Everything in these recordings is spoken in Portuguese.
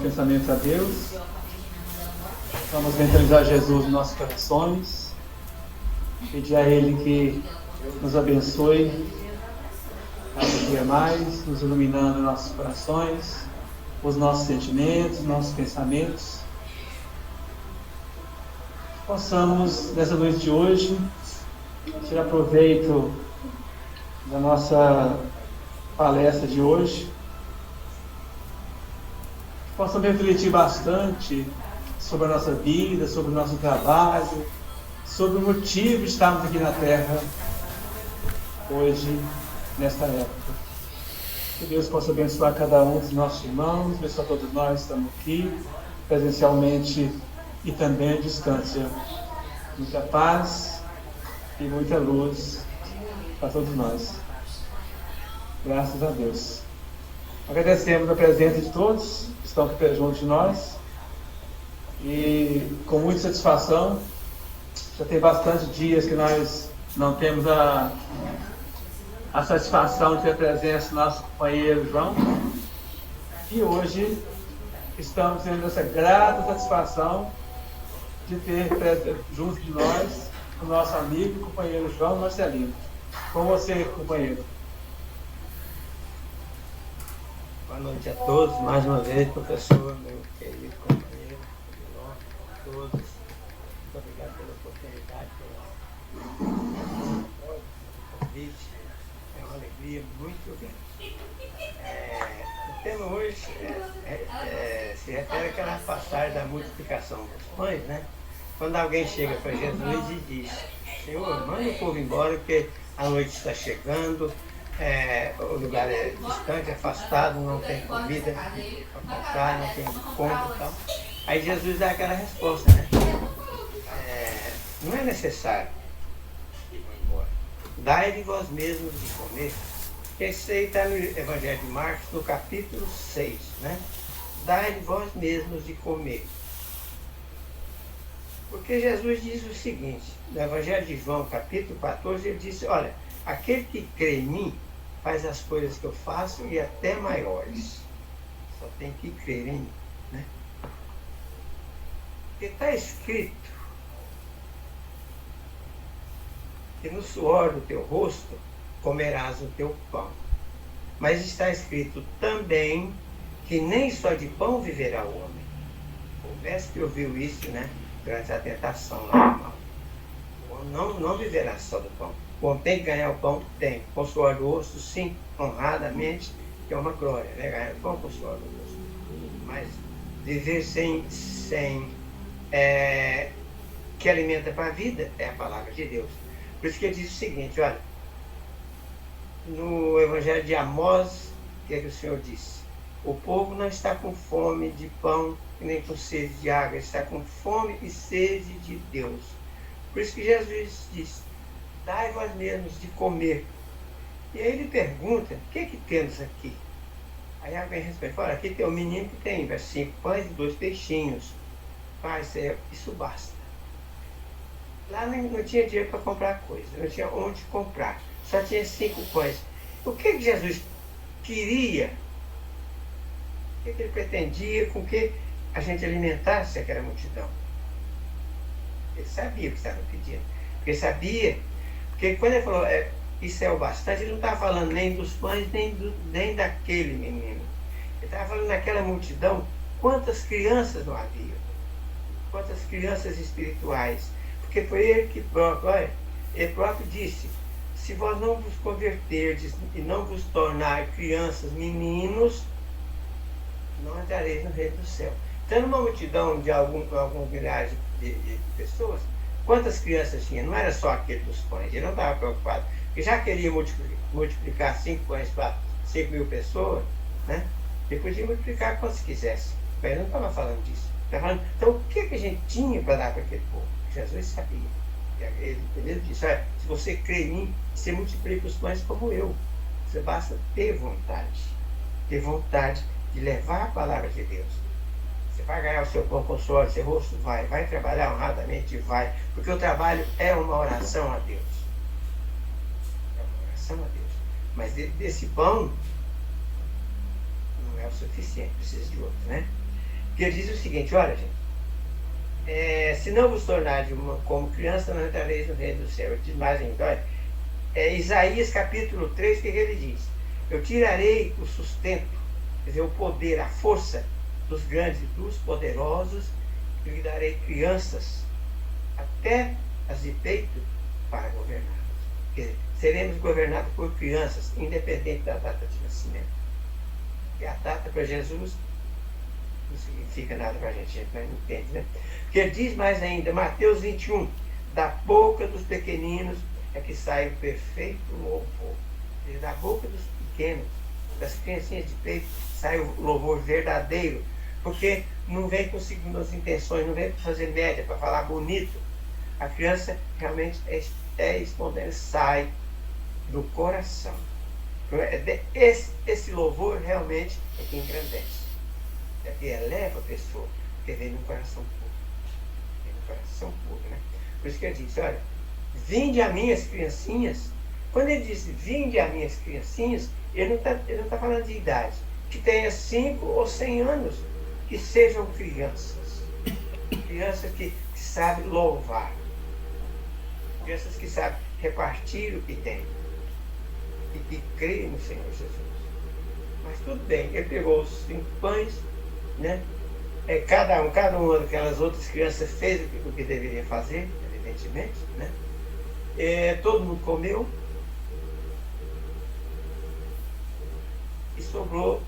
nossos pensamentos a Deus. Vamos mentalizar Jesus nos nossos corações. Pedir a Ele que nos abençoe cada dia mais, nos iluminando nossos corações, os nossos sentimentos, nossos pensamentos. Possamos, nessa noite de hoje, tirar proveito da nossa palestra de hoje. Possamos refletir bastante sobre a nossa vida, sobre o nosso trabalho, sobre o motivo de estarmos aqui na Terra hoje, nesta época. Que Deus possa abençoar cada um dos nossos irmãos, abençoar todos nós que estamos aqui, presencialmente e também à distância. Muita paz e muita luz para todos nós. Graças a Deus. Agradecemos a presença de todos que estão aqui junto de nós e com muita satisfação. Já tem bastante dias que nós não temos a satisfação de ter a presença do nosso companheiro João. E hoje estamos tendo essa grata satisfação de ter junto de nós o nosso amigo e companheiro João Marcelino. Com você, companheiro. Boa noite a todos, mais uma vez, professor, meu querido companheiro, a todos. Muito obrigado pela oportunidade, pelo convite. É uma alegria muito grande. O tema hoje se refere àquela passagem da multiplicação dos pães, né? Quando alguém chega para Jesus e diz: Senhor, manda o povo embora porque a noite está chegando, o lugar é distante, afastado, não tem comida para comprar, não tem compra e tal. Aí Jesus dá aquela resposta, né? Não é necessário ir embora. Dai de vós mesmos de comer. Esse aí está no Evangelho de Marcos, no capítulo 6, né? Dai de vós mesmos de comer. Porque Jesus diz o seguinte, no Evangelho de João, capítulo 14, ele disse: olha, aquele que crê em mim faz as coisas que eu faço e até maiores. Só tem que crer em mim, né? Porque está escrito que no suor do teu rosto comerás o teu pão. Mas está escrito também que nem só de pão viverá o homem. O mestre ouviu isso, né? Durante a tentação lá do mal. O homem não viverá só do pão. O homem tem que ganhar o pão? Tem. Com suor do rosto, sim, honradamente, que é uma glória, né? Ganhar o pão com suor do rosto. Mas viver sem que alimenta para a vida é a palavra de Deus. Por isso que ele diz o seguinte, olha, no Evangelho de Amós, o que é que o Senhor disse? O povo não está com fome de pão e nem com sede de água, está com fome e sede de Deus. Por isso que Jesus diz: dai vós mesmos de comer. E aí ele pergunta: o que é que temos aqui? Aí alguém responde: olha, aqui tem um menino que tem 5 pães e 2 peixinhos. Pai, isso basta. Lá não tinha dinheiro para comprar coisa, não tinha onde comprar, só tinha 5 pães. O que Jesus queria? O que ele pretendia com que a gente alimentasse aquela multidão? Ele sabia o que estava pedindo. Porque quando ele falou isso é o bastante, ele não estava falando nem dos pães, nem daquele menino. Ele estava falando naquela multidão, quantas crianças não havia? Quantas crianças espirituais? Porque foi ele próprio disse: se vós não vos converterdes e não vos tornar crianças, meninos, não entrareis no reino do céu. Então, numa multidão de alguns milhares de pessoas, quantas crianças tinha? Não era só aquele dos pães, ele não estava preocupado, porque já queria multiplicar 5 pães para 5 mil pessoas, né? Ele podia multiplicar quantos quisesse, mas ele não estava falando disso. Estava falando, então o que a gente tinha para dar para aquele povo? Jesus sabia. Ele disse: olha, se você crê em mim, você multiplica os pães como eu. Você basta ter vontade de levar a palavra de Deus. Você vai ganhar o seu pão com suor, seu rosto vai trabalhar honradamente, vai, porque o trabalho é uma oração a Deus. É uma oração a Deus. Mas desse pão não é o suficiente, precisa de outro, né? E ele diz o seguinte, olha, gente, se não vos tornar como criança, não entrareis no reino do céu. Ele diz mais ainda, olha, Isaías capítulo 3, que ele diz, eu tirarei o sustento, quer dizer, o poder, a força dos grandes e dos poderosos, e lhe darei crianças, até as de peito, para governá-los. Quer dizer, seremos governados por crianças, independente da data de nascimento. E a data para Jesus não significa nada para a gente não entende, né? Porque ele diz mais ainda, Mateus 21, da boca dos pequeninos é que sai o perfeito louvor. Da boca dos pequenos, das criancinhas de peito, sai o louvor verdadeiro, porque não vem com segundas intenções, não vem para fazer média, para falar bonito. A criança realmente é espontânea, sai do coração. Esse louvor realmente é que engrandece, é que eleva a pessoa, porque vem no coração puro. Vem no coração puro, né? Por isso que ele diz, olha, vinde a minhas criancinhas. Quando ele diz vinde a minhas criancinhas, ele não tá falando de idade. Que tenha 5 ou 100 anos, que sejam crianças. Crianças que sabem louvar. Crianças que sabem repartir o que tem. E que creem no Senhor Jesus. Mas tudo bem, ele pegou os 5 pães, né? Cada uma daquelas outras crianças fez o que deveria fazer, evidentemente, né? Todo mundo comeu. E sobrou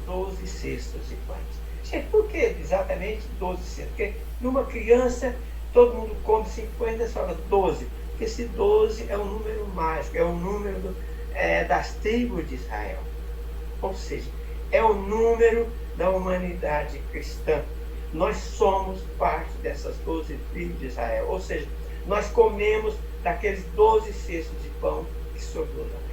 12 cestos de pães. Gente, por que exatamente 12 cestos? Porque numa criança, todo mundo come 5 pães, ainda sobra 12. Porque esse 12 é um número mágico, é o número das tribos de Israel. Ou seja, é o número da humanidade cristã. Nós somos parte dessas 12 tribos de Israel. Ou seja, nós comemos daqueles 12 cestos de pão que sobrou na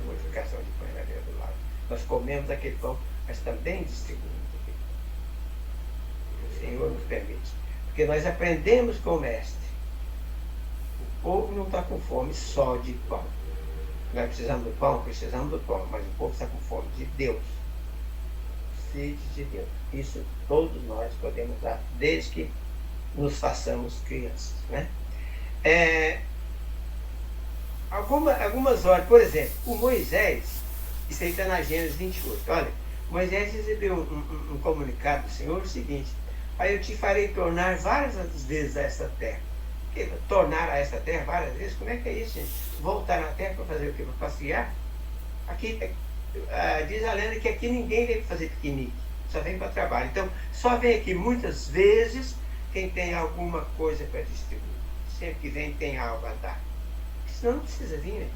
multiplicação de pães na beira do lado. Nós comemos aquele pão, mas também distribuímos aquele pão. O Senhor nos permite. Porque nós aprendemos com o Mestre. O povo não está com fome só de pão. Nós precisamos do pão, mas o povo está com fome de Deus. Sede de Deus. Isso todos nós podemos dar, desde que nos façamos crianças, né? Algumas horas, por exemplo, o Moisés, isso aí está na Gênesis 28, olha, Moisés recebeu um comunicado do Senhor, o seguinte, aí eu te farei tornar várias vezes a esta terra. Porque tornar a esta terra várias vezes, como é que é isso, gente? Voltar na terra para fazer o quê? Para passear? Aqui, diz a lenda que aqui ninguém vem para fazer piquenique, só vem para trabalho. Então, só vem aqui muitas vezes quem tem alguma coisa para distribuir. Sempre que vem tem algo a dar. Senão não precisa vir, né?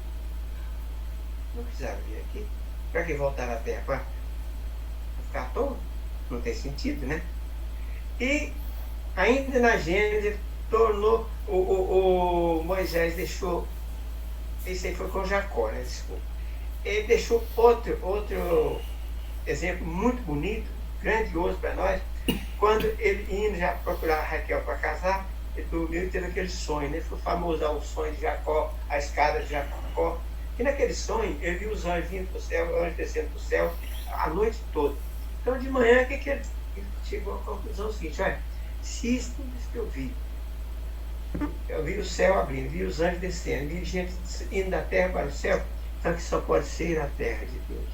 Não precisava vir aqui. Para que voltar na terra? Para ficar à toa? Não tem sentido, né? E ainda na Gênesis, tornou, o Moisés deixou, isso aí foi com Jacó, né? Desculpa. Ele deixou outro exemplo muito bonito, grandioso para nós, quando ele indo já procurar Raquel para casar, ele dormiu e teve aquele sonho, né? Foi famoso o sonho de Jacó, a escada de Jacó. E naquele sonho, ele viu os anjos vindo para o céu, os anjos descendo para o céu, a noite toda. Então, de manhã, ele chegou à conclusão seguinte, olha, se isso tudo isso que eu vi o céu abrindo, vi os anjos descendo, vi gente indo da terra para o céu, então que só pode ser a terra de Deus.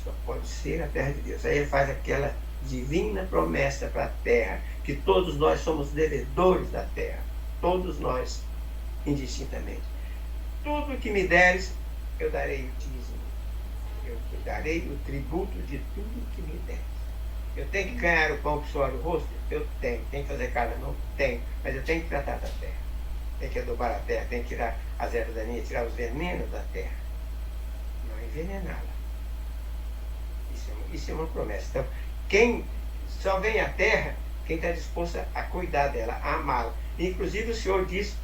Só pode ser a terra de Deus. Aí ele faz aquela divina promessa para a terra, que todos nós somos devedores da terra, todos nós, indistintamente. Tudo que me deres, eu darei o dízimo, eu darei o tributo de tudo que me deres. Eu tenho que ganhar o pão que suor o rosto? Eu tenho. Tenho que fazer carne? Não tenho. Mas eu tenho que tratar da terra. Tenho que adubar a terra, tenho que tirar as ervas daninhas, tirar os venenos da terra. Não envenená-la. Isso é uma promessa. Então, quem só vem à terra, quem está disposto a cuidar dela, a amá-la. Inclusive o Senhor diz,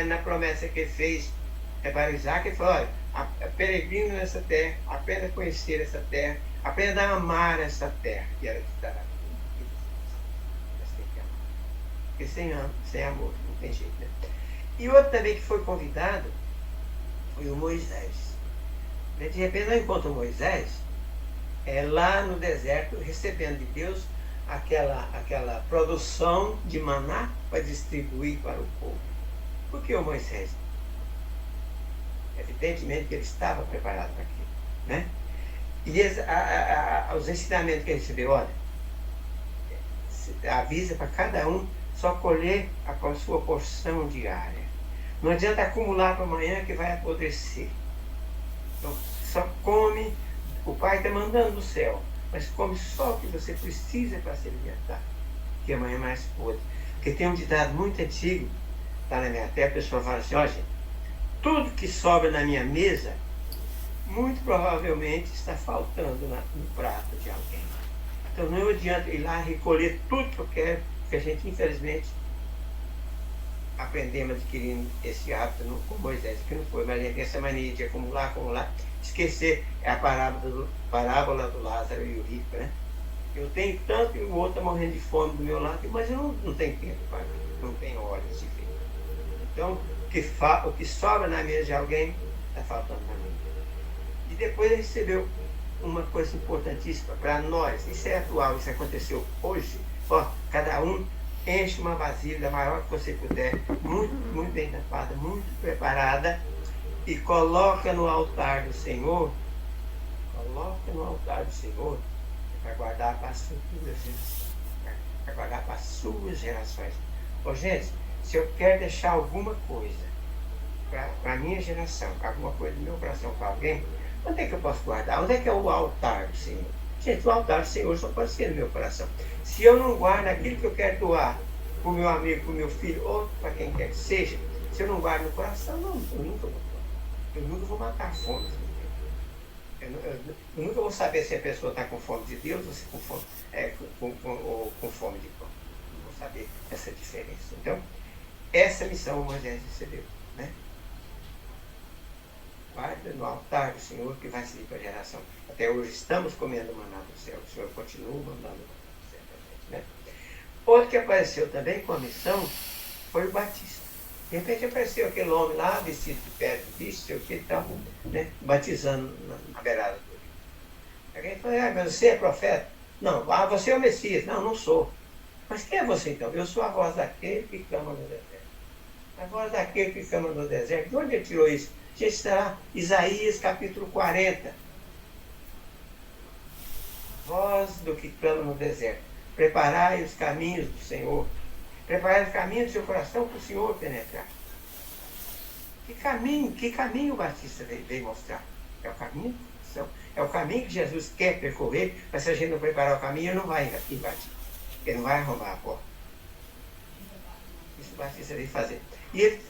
na promessa que ele fez para Isaac, ele falou, olha, peregrino nessa terra, aprenda a conhecer essa terra, aprenda a amar essa terra, e ela te dará tudo. Você tem que amar. Porque sem amor não tem jeito, né? E outro também que foi convidado foi o Moisés. De repente nós encontramos o Moisés lá no deserto, recebendo de Deus aquela produção de maná para distribuir para o povo. Por que o Moisés? Evidentemente que ele estava preparado para aquilo, né? E os ensinamentos que ele recebeu, olha, avisa para cada um só colher a sua porção diária. Não adianta acumular para amanhã que vai apodrecer. Então, só come, o Pai está mandando do céu, mas come só o que você precisa para se alimentar, que amanhã é mais podre. Porque tem um ditado muito antigo, está na minha terra, a pessoa fala assim, ó, gente, tudo que sobra na minha mesa, muito provavelmente está faltando no prato de alguém. Então não adianta ir lá recolher tudo que eu quero, porque a gente, infelizmente, aprendemos adquirindo esse hábito com Moisés, que não foi, mas a gente tem essa mania de acumular, esquecer a parábola do Lázaro e o rico, né? Eu tenho tanto e o outro está morrendo de fome do meu lado, mas eu não tenho tempo para mim, não tenho hora de ver. Então, o que sobra na mesa de alguém, está faltando na minha. E depois ele recebeu uma coisa importantíssima para nós, isso é atual, isso aconteceu hoje, ó, cada um enche uma vasilha maior que você puder, muito, muito bem tampada, muito preparada, e coloca no altar do Senhor, para guardar para as futuras gerações, para guardar para as suas gerações. Ô, gente, se eu quero deixar alguma coisa para a minha geração, alguma coisa do meu coração para alguém, onde é que eu posso guardar? Onde é que é o altar do Senhor? Gente, o altar do Senhor só pode ser no meu coração. Se eu não guardo aquilo que eu quero doar para o meu amigo, para o meu filho, ou para quem quer que seja, se eu não guardo no coração, eu nunca vou matar a fome. Eu nunca vou saber se a pessoa está com fome de Deus ou se com fome de pão. Não vou saber essa diferença. Então, essa missão o Moisés recebeu, né? Guarda no altar do Senhor que vai seguir para a geração. Até hoje estamos comendo maná do céu. O Senhor continua mandando maná do céu para a gente, né? Outro que apareceu também com a missão foi o Batista. De repente apareceu aquele homem lá, vestido de pele de bicho, sei o que e tal, né? Batizando na beirada do rio. Alguém falou, mas você é profeta? Não. Você é o Messias? Não, não sou. Mas quem é você então? Eu sou a voz daquele que clama no deserto. A voz daquele que clama no deserto. De onde ele tirou isso? Já está Isaías capítulo 40. Voz do que clama no deserto. Preparai os caminhos do Senhor. Preparai os caminhos do seu coração para o Senhor penetrar. Que caminho o Batista veio mostrar? É o caminho do coração. É o caminho que Jesus quer percorrer, mas se a gente não preparar o caminho, ele não vai invadir. Ele não vai arrombar a porta. Isso o Batista veio fazer. E ele,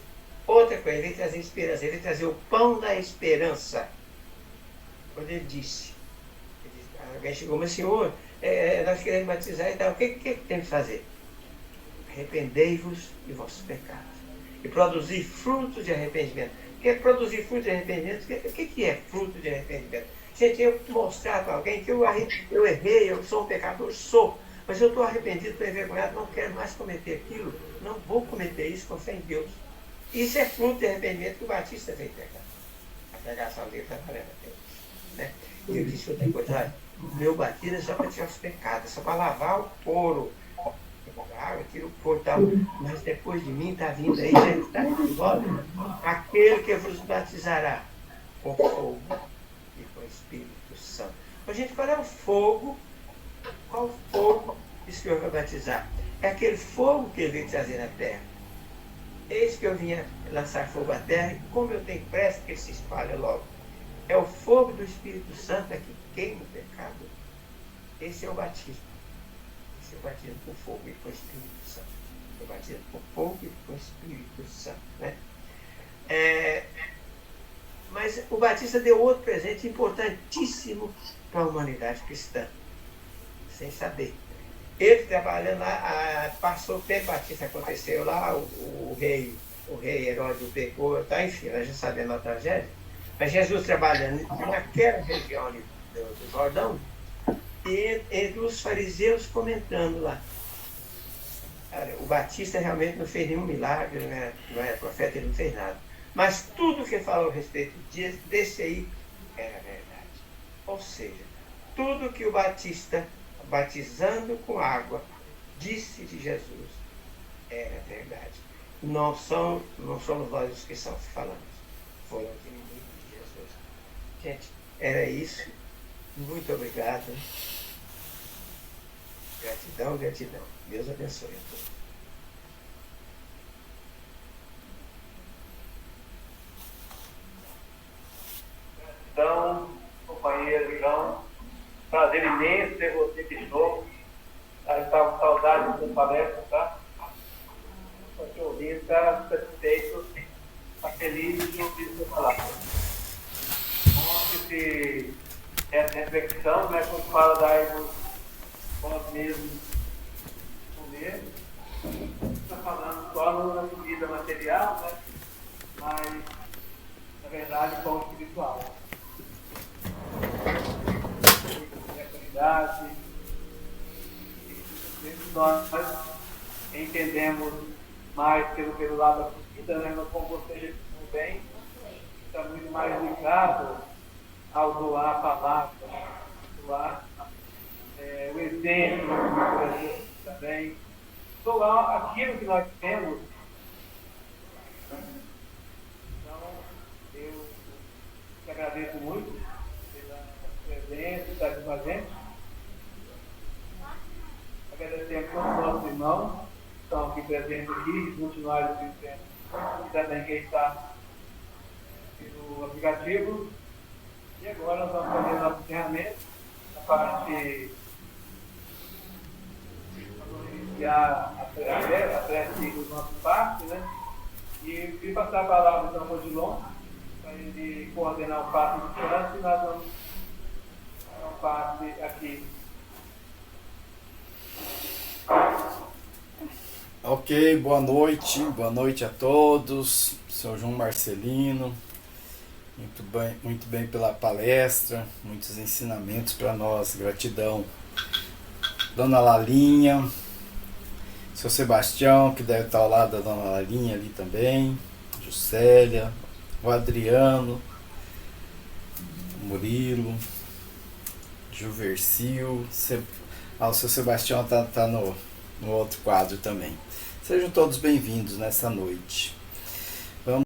outra coisa, ele veio trazer esperança, ele veio trazer o pão da esperança. Quando ele disse, alguém chegou, mas Senhor, nós queremos batizar e tal, o que tem que fazer? Arrependei-vos de vossos pecados e produzir frutos de arrependimento. Porque produzir frutos de arrependimento, o que é fruto de arrependimento? Gente, eu mostrar para alguém que eu errei, eu sou um pecador, sou, mas eu estou arrependido, estou envergonhado, não quero mais cometer aquilo, não vou cometer isso com fé em Deus. Isso é fruto de arrependimento que o Batista veio pregar. A pregação dele está valendo até hoje, né? E eu disse outra coisa, meu batismo é só para tirar os pecados, só para lavar o couro. Água, tira o couro e tal, mas depois de mim está vindo aí, já está de volta, aquele que vos batizará com fogo e com o Espírito Santo. Mas, gente, qual é o fogo? Qual fogo que o Senhor vai batizar? É aquele fogo que ele veio trazer na terra. Eis que eu vinha lançar fogo à terra, e como eu tenho pressa que ele se espalha logo. É o fogo do Espírito Santo que queima o pecado. Esse é o batismo. Eu batismo com fogo e com o Espírito Santo. Eu batismo com fogo e com o Espírito Santo, né? Mas o Batista deu outro presente importantíssimo para a humanidade cristã, sem saber. Ele trabalhando lá, passou o tempo, Batista aconteceu lá, o rei Herodes o pegou, tá, enfim, nós já sabemos a tragédia. Mas Jesus trabalhando naquela região ali do Jordão, e entre os fariseus comentando lá. O Batista realmente não fez nenhum milagre, não era profeta, ele não fez nada. Mas tudo que ele falou a respeito desse aí era verdade. Ou seja, tudo que o Batista, batizando com água, disse de Jesus era verdade. Não somos nós os que estamos falando, foram os inimigos de Jesus. Gente, era isso. Muito obrigado. Gratidão, gratidão. Deus abençoe a todos. Gratidão, companheiro João. Prazer imenso ter você de novo. Estava com saudade da sua palestra, tá? Estou te ouvindo, está satisfeito, está feliz de ouvir sua palavra. Ontem, essa reflexão, né, quando fala da árvore nós mesmos comer, está falando só na comida material, né? Mas, na verdade, pão espiritual. Qualidade. Nós entendemos mais pelo lado da comida, né? Como você explicou bem, está muito mais ligado ao doar a palavra, doar o exemplo, também, doar aquilo que nós temos. Então, eu te agradeço muito pela presença, por estar aqui com a gente. Agradecemos todos os nossos irmãos que estão aqui presentes aqui, continuários presentes, e também quem está no aplicativo. E agora nós vamos fazer nosso encerramento, a parte. Vamos iniciar a prece do nosso parte, né? E passar a palavra então para o Odilon, para ele coordenar o passe de trânsito, e nós vamos dar um passe aqui. Ok, boa noite a todos. Sou João Marcelino. Muito bem pela palestra, muitos ensinamentos para nós, gratidão. Dona Lalinha, seu Sebastião, que deve estar ao lado da Dona Lalinha ali também, Juscelia, o Adriano, o Murilo, Juversil, o seu Sebastião está no outro quadro também. Sejam todos bem-vindos nessa noite.